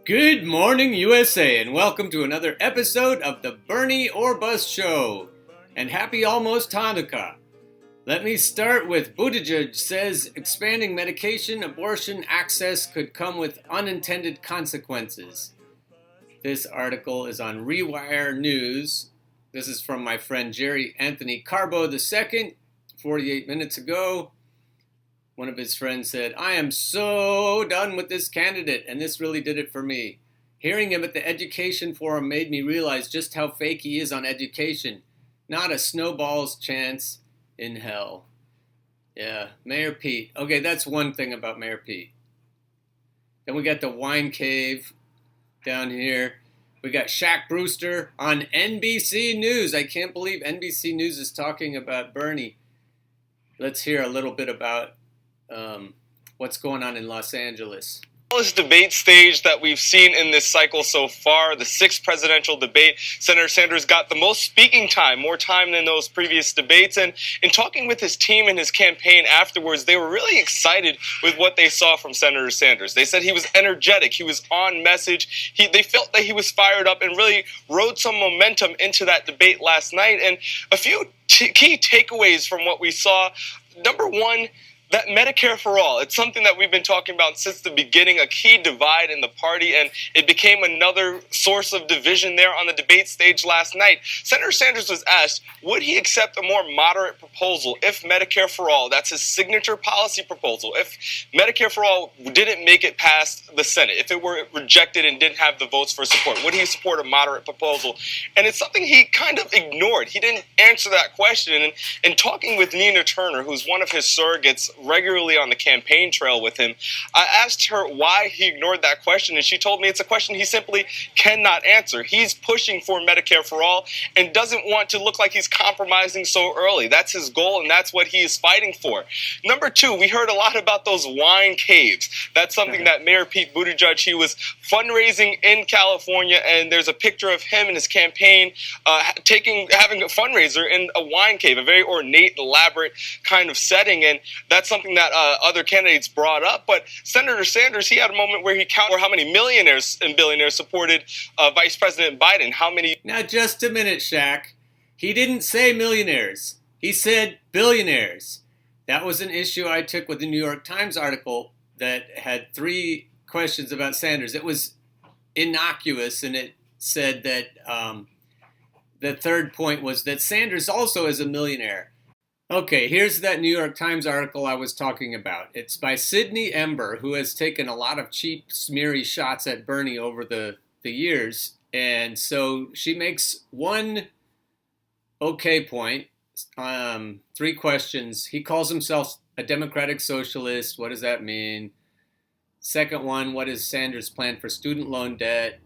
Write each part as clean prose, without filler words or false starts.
Good morning, USA, and welcome to another episode of the Bernie or Bust Show. And happy almost Hanukkah. Let me start with Buttigieg says expanding medication abortion access could come with unintended consequences. This article is on Rewire News. This is from my friend Jerry Anthony Carbo II, 48 minutes ago. One of his friends said, I am so done with this candidate, and this really did it for me. Hearing him at the Education Forum made me realize just how fake he is on education. Not a snowball's chance in hell. Yeah, Mayor Pete. Okay, that's one thing about Mayor Pete. Then we got the wine cave down here. We got Shaq Brewster on NBC News. I can't believe NBC News is talking about Bernie. Let's hear a little bit about what's going on in Los Angeles. This debate stage that we've seen in this cycle so far, the sixth presidential debate, Senator Sanders got the most speaking time, more time than those previous debates. And in talking with his team and his campaign afterwards, they were really excited with what they saw from Senator Sanders. They said he was energetic, he was on message, they felt that he was fired up and really rode some momentum into that debate last night. And a few key takeaways from what we saw. Number one, that Medicare for all, it's something that we've been talking about since the beginning, a key divide in the party, and it became another source of division there on the debate stage last night. Senator Sanders was asked, would he accept a more moderate proposal if Medicare for all, that's his signature policy proposal, if Medicare for all didn't make it past the Senate, if it were rejected and didn't have the votes for support, would he support a moderate proposal? And it's something he kind of ignored. He didn't answer that question. And in talking with Nina Turner, who's one of his surrogates, regularly on the campaign trail with him, I asked her why he ignored that question, and she told me it's a question he simply cannot answer. He's pushing for Medicare for all and doesn't want to look like he's compromising so early. That's his goal, and that's what he is fighting for. Number two, we heard a lot about those wine caves. That's something that Mayor Pete Buttigieg, he was fundraising in California, and there's a picture of him and his campaign having a fundraiser in a wine cave, a very ornate, elaborate kind of setting, and that's something that other candidates brought up. But Senator Sanders, he had a moment where he counted how many millionaires and billionaires supported Vice President Biden. How many? Now, just a minute, Shaq. He didn't say millionaires. He said billionaires. That was an issue I took with the New York Times article that had 3 questions about Sanders. It was innocuous, and it said that the third point was that Sanders also is a millionaire. Okay, here's that New York Times article I was talking about. It's by Sydney Ember, who has taken a lot of cheap, smeary shots at Bernie over the years. And so she makes one okay point, 3 questions. He calls himself a democratic socialist. What does that mean? Second one, what is Sanders' plan for student loan debt?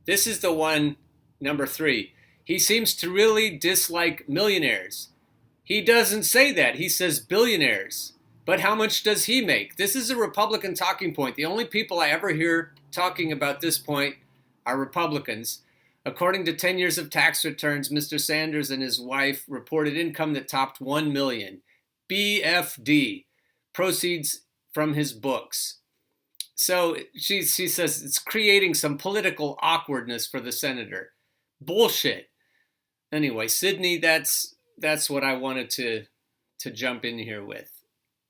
This is the one, number 3. He seems to really dislike millionaires. He doesn't say that. He says billionaires. But how much does he make? This is a Republican talking point. The only people I ever hear talking about this point are Republicans. According to 10 years of tax returns, Mr. Sanders and his wife reported income that topped $1 million. BFD. Proceeds from his books. So she says it's creating some political awkwardness for the senator. Bullshit. Anyway, Sydney, that's what I wanted to jump in here with.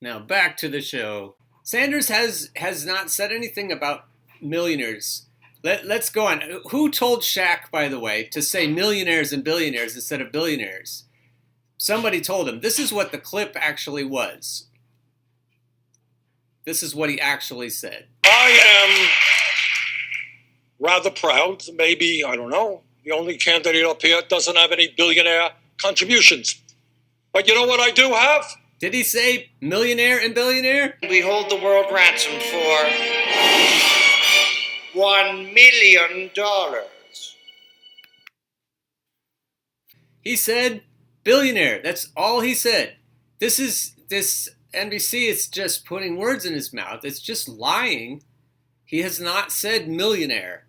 Now back to the show. Sanders has not said anything about millionaires. Let's go on. Who told Shaq, by the way, to say millionaires and billionaires instead of billionaires? Somebody told him. This is what the clip actually was. This is what he actually said. I am rather proud, maybe, I don't know, the only candidate up here doesn't have any billionaire contributions. But you know what I do have? Did he say millionaire and billionaire? We hold the world ransom for $1 million. He said billionaire. That's all he said. This NBC is just putting words in his mouth. It's just lying. He has not said millionaire.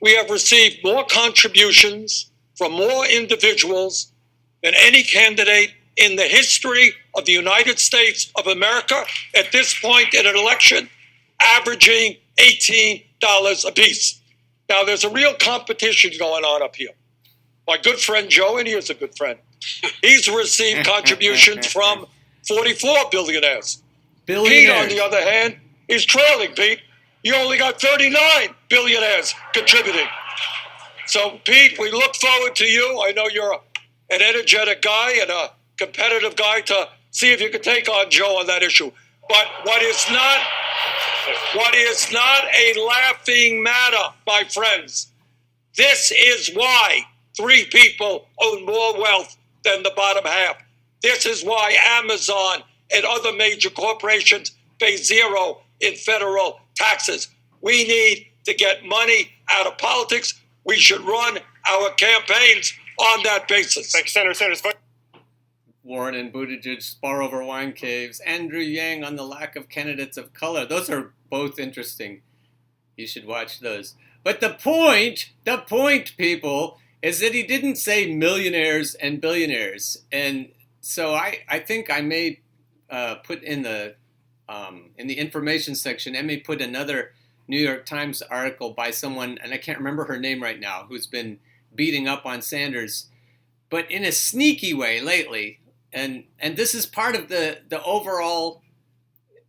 We have received more contributions from more individuals than any candidate in the history of the United States of America at this point in an election. averaging $18 apiece. Now, there's a real competition going on up here. My good friend Joe, and he is a good friend, he's received contributions from 44 billionaires. Pete, on the other hand, is trailing, Pete. You only got 39 billionaires contributing. So, Pete, we look forward to you. I know you're an energetic guy and a competitive guy to see if you can take on Joe on that issue. But what is not a laughing matter, my friends, this is why 3 people own more wealth than the bottom half. This is why Amazon and other major corporations pay 0 in federal taxes. We need to get money out of politics. We should run our campaigns on that basis. Thank you, Senator Sanders. Warren and Buttigieg spar over wine caves. Andrew Yang on the lack of candidates of color. Those are both interesting. You should watch those. But the point, people, is that he didn't say millionaires and billionaires. And so I think I may put in the information section, I may put another New York Times article by someone, and I can't remember her name right now, who's been beating up on Sanders, but in a sneaky way lately. And this is part of the overall,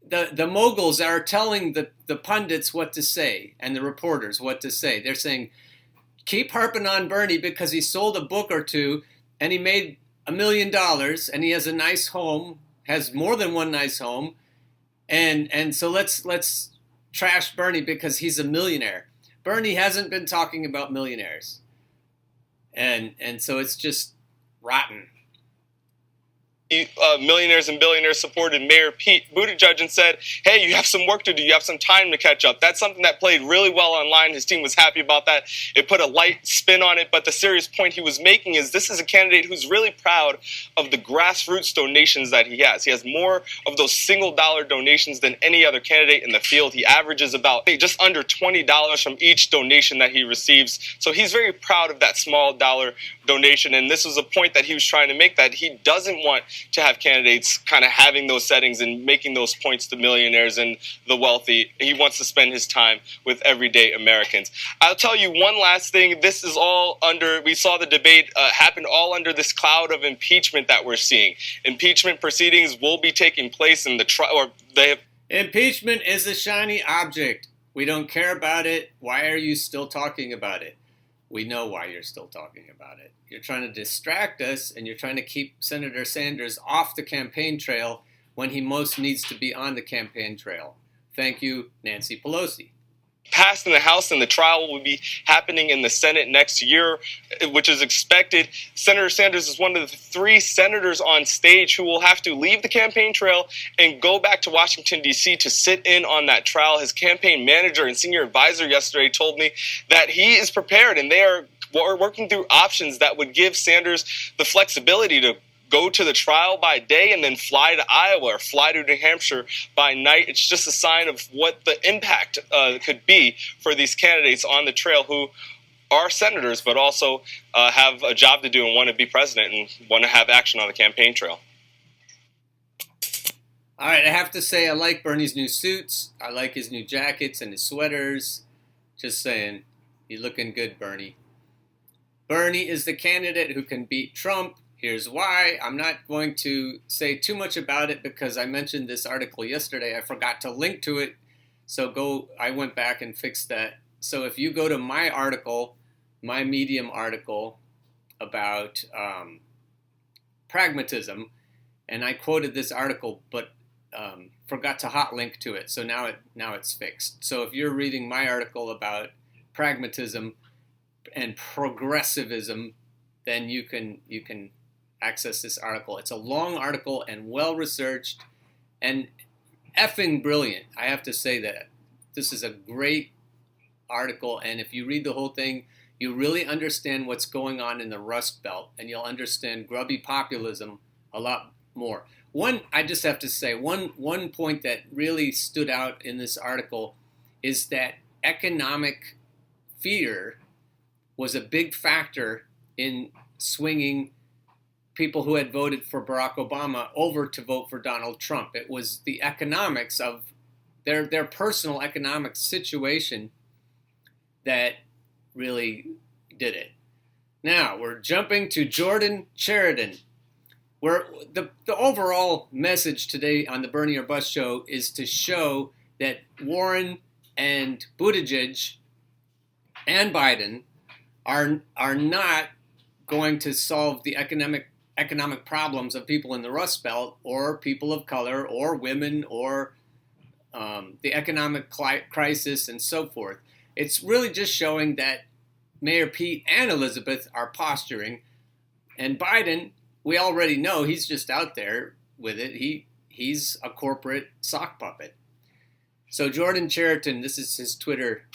the moguls are telling the pundits what to say and the reporters what to say. They're saying, keep harping on Bernie because he sold a book or 2 and he made $1 million and he has a nice home, has more than one nice home. And so let's trash Bernie because he's a millionaire. Bernie hasn't been talking about millionaires. And so it's just rotten. Millionaires and billionaires supported Mayor Pete Buttigieg and said, hey, you have some work to do. You have some time to catch up. That's something that played really well online. His team was happy about that. It put a light spin on it. But the serious point he was making is this is a candidate who's really proud of the grassroots donations that he has. He has more of those single-dollar donations than any other candidate in the field. He averages about just under $20 from each donation that he receives. So he's very proud of that small dollar donation. And this was a point that he was trying to make, that he doesn't want to have candidates kind of having those settings and making those points to millionaires and the wealthy. He wants to spend his time with everyday Americans. I'll tell you one last thing. This is all under, we saw the debate happen all under this cloud of impeachment that we're seeing. Impeachment proceedings will be taking place in the trial, or they have. Impeachment is a shiny object. We don't care about it. Why are you still talking about it? We know why you're still talking about it. You're trying to distract us, and you're trying to keep Senator Sanders off the campaign trail when he most needs to be on the campaign trail. Thank you, Nancy Pelosi. Passed in the House, and the trial will be happening in the Senate next year, which is expected. Senator Sanders is one of the 3 senators on stage who will have to leave the campaign trail and go back to Washington, D.C. to sit in on that trial. His campaign manager and senior advisor yesterday told me that he is prepared, and they are working through options that would give Sanders the flexibility to go to the trial by day and then fly to Iowa or fly to New Hampshire by night. It's just a sign of what the impact could be for these candidates on the trail who are senators but also have a job to do and want to be president and want to have action on the campaign trail. All right, I have to say I like Bernie's new suits. I like his new jackets and his sweaters. Just saying, you're looking good, Bernie. Bernie is the candidate who can beat Trump. Here's why. I'm not going to say too much about it because I mentioned this article yesterday. I forgot to link to it. So I went back and fixed that. So if you go to my article, my Medium article about pragmatism, and I quoted this article, but forgot to hot link to it. So now it's fixed. So if you're reading my article about pragmatism and progressivism, then you can access this article. It's a long article and well-researched and effing brilliant. I have to say that. This is a great article, and if you read the whole thing, you really understand what's going on in the Rust Belt, and you'll understand grubby populism a lot more. I just have to say, one point that really stood out in this article is that economic fear was a big factor in swinging people who had voted for Barack Obama over to vote for Donald Trump. It was the economics of their personal economic situation that really did it. Now we're jumping to Jordan Sheridan, where the overall message today on the Bernie or Bust show is to show that Warren and Buttigieg and Biden are not going to solve the economic problems of people in the Rust Belt or people of color or women or the economic crisis and so forth. It's really just showing that Mayor Pete and Elizabeth are posturing, and Biden, we already know he's just out there with it. He's a corporate sock puppet. So Jordan Sheridan, this is his Twitter.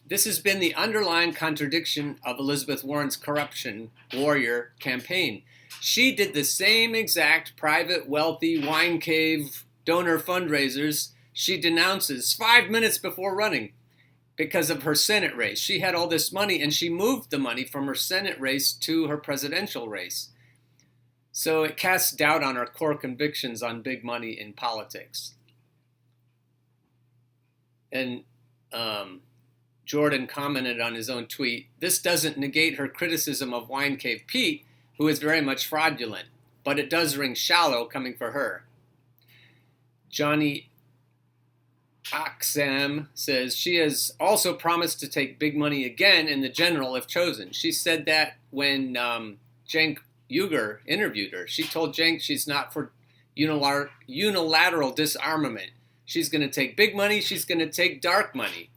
This has been the underlying contradiction of Elizabeth Warren's corruption warrior campaign. She did the same exact private, wealthy, wine cave donor fundraisers she denounces 5 minutes before running because of her Senate race. She had all this money, and she moved the money from her Senate race to her presidential race. So it casts doubt on her core convictions on big money in politics. And Jordan commented on his own tweet, "This doesn't negate her criticism of Wine Cave Pete, who is very much fraudulent, but it does ring shallow coming for her." Johnny Oxam says she has also promised to take big money again in the general if chosen. She said that when Cenk Uygur interviewed her. She told Cenk she's not for unilateral disarmament. She's going to take big money. She's going to take dark money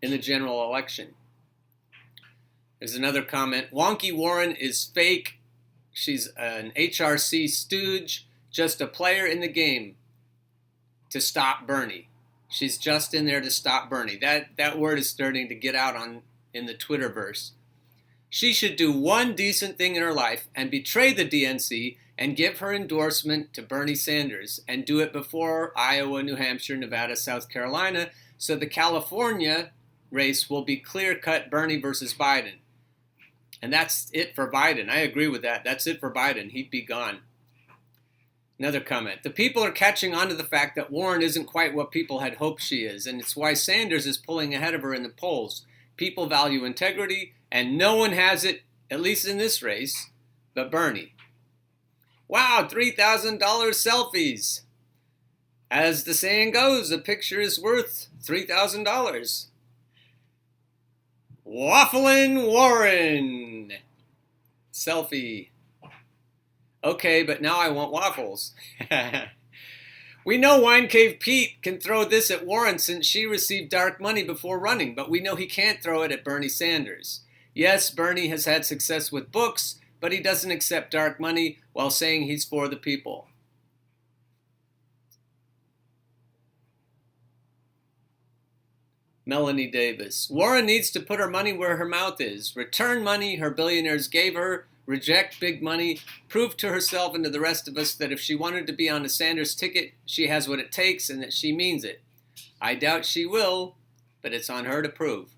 in the general election. There's another comment. Wonky Warren is fake. She's an HRC stooge, just a player in the game to stop Bernie. She's just in there to stop Bernie. That word is starting to get out in the Twitterverse. She should do one decent thing in her life and betray the DNC and give her endorsement to Bernie Sanders and do it before Iowa, New Hampshire, Nevada, South Carolina, so the California race will be clear-cut Bernie versus Biden. And that's it for Biden. I agree with that. That's it for Biden. He'd be gone. Another comment. The people are catching on to the fact that Warren isn't quite what people had hoped she is, and it's why Sanders is pulling ahead of her in the polls. People value integrity, and no one has it, at least in this race, but Bernie. Wow, $3,000 selfies. As the saying goes, a picture is worth $3,000. Wafflin' Warren. Selfie. Okay, but now I want waffles. We know Wine Cave Pete can throw this at Warren since she received dark money before running, but we know he can't throw it at Bernie Sanders. Yes, Bernie has had success with books, but he doesn't accept dark money while saying he's for the people. Melanie Davis. Warren needs to put her money where her mouth is. Return money her billionaires gave her. Reject big money. Prove to herself and to the rest of us that if she wanted to be on a Sanders ticket, she has what it takes and that she means it. I doubt she will, but it's on her to prove.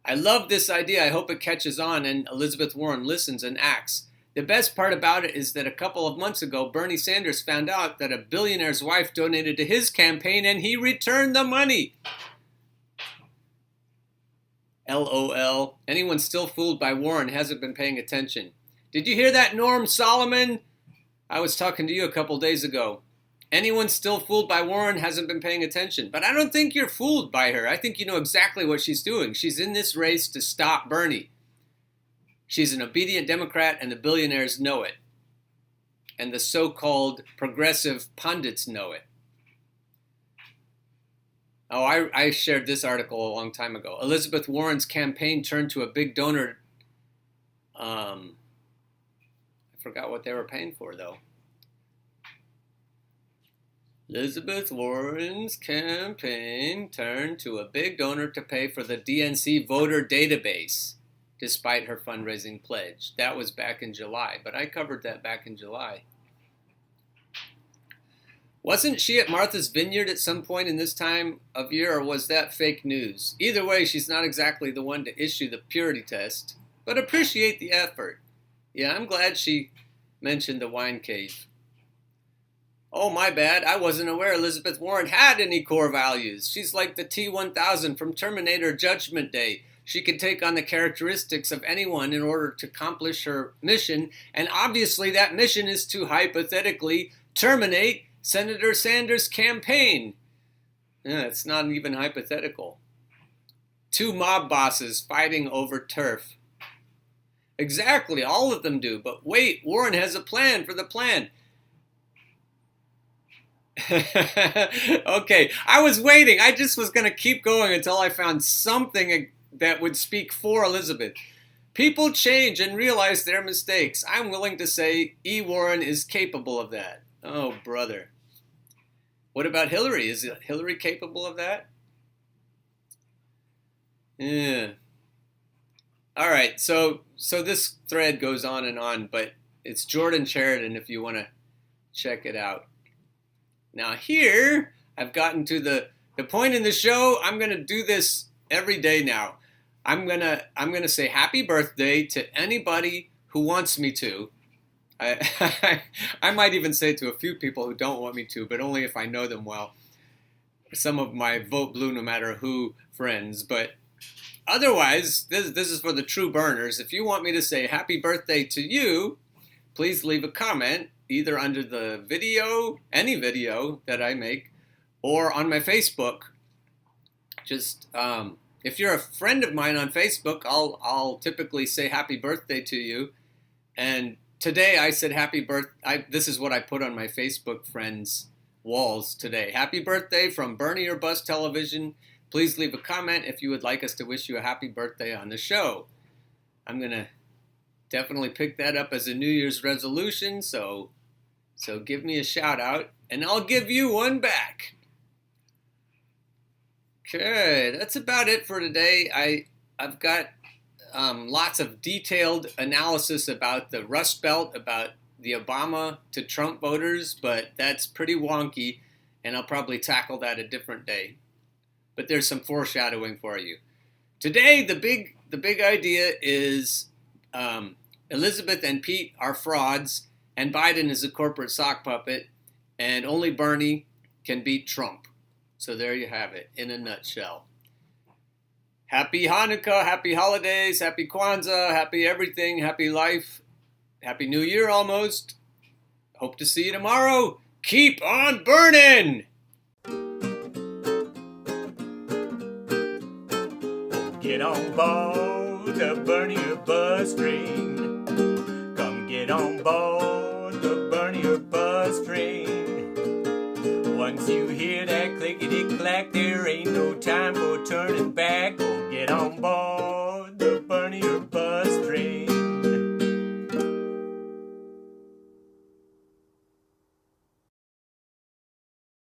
I love this idea. I hope it catches on and Elizabeth Warren listens and acts. The best part about it is that a couple of months ago, Bernie Sanders found out that a billionaire's wife donated to his campaign and he returned the money. LOL. Anyone still fooled by Warren hasn't been paying attention. Did you hear that, Norm Solomon? I was talking to you a couple days ago. Anyone still fooled by Warren hasn't been paying attention. But I don't think you're fooled by her. I think you know exactly what she's doing. She's in this race to stop Bernie. She's an obedient Democrat, and the billionaires know it. And the so-called progressive pundits know it. Oh, I shared this article a long time ago. Elizabeth Warren's campaign turned to a big donor. I forgot what they were paying for, though. Elizabeth Warren's campaign turned to a big donor to pay for the DNC voter database, despite her fundraising pledge. That was back in July, but I covered that back in July. Wasn't she at Martha's Vineyard at some point in this time of year, or was that fake news? Either way, she's not exactly the one to issue the purity test, but appreciate the effort. Yeah, I'm glad she mentioned the wine cave. Oh, my bad. I wasn't aware Elizabeth Warren had any core values. She's like the T-1000 from Terminator Judgment Day. She can take on the characteristics of anyone in order to accomplish her mission, and obviously that mission is to hypothetically terminate Senator Sanders' campaign. Yeah, it's not even hypothetical. 2 mob bosses fighting over turf. Exactly, all of them do. But wait, Warren has a plan for the plan. Okay, I was waiting. I just was going to keep going until I found something that would speak for Elizabeth. People change and realize their mistakes. I'm willing to say E. Warren is capable of that. Oh, brother. What about Hillary? Is Hillary capable of that? Yeah. All right, so this thread goes on, but it's Jordan Sheridan if you want to check it out. Now here, I've gotten to the point in the show. I'm going to do this every day now. I'm gonna say happy birthday to anybody who wants me to. I might even say it to a few people who don't want me to, but only if I know them well. Some of my Vote Blue no matter who friends, but otherwise, this is for the true burners. If you want me to say happy birthday to you, please leave a comment either under the video, any video that I make, or on my Facebook. Just if you're a friend of mine on Facebook, I'll typically say happy birthday to you. And today I said happy birthday. This is what I put on my Facebook friends' walls today. Happy birthday from Bernie or Bust Television. Please leave a comment if you would like us to wish you a happy birthday on the show. I'm going to definitely pick that up as a New Year's resolution, so give me a shout out, and I'll give you one back. Okay, that's about it for today. I've got lots of detailed analysis about the Rust Belt, about the Obama to Trump voters, but that's pretty wonky, and I'll probably tackle that a different day. But there's some foreshadowing for you. Today, the big idea is Elizabeth and Pete are frauds, and Biden is a corporate sock puppet, and only Bernie can beat Trump. So there you have it, in a nutshell. Happy Hanukkah, happy holidays, happy Kwanzaa, happy everything, happy life, happy New Year almost. Hope to see you tomorrow. Keep on burning! Get on board the Bernie bus train. Come get on board the Bernie bus train. Once you hear that clickety-clack, there ain't no time for turning back.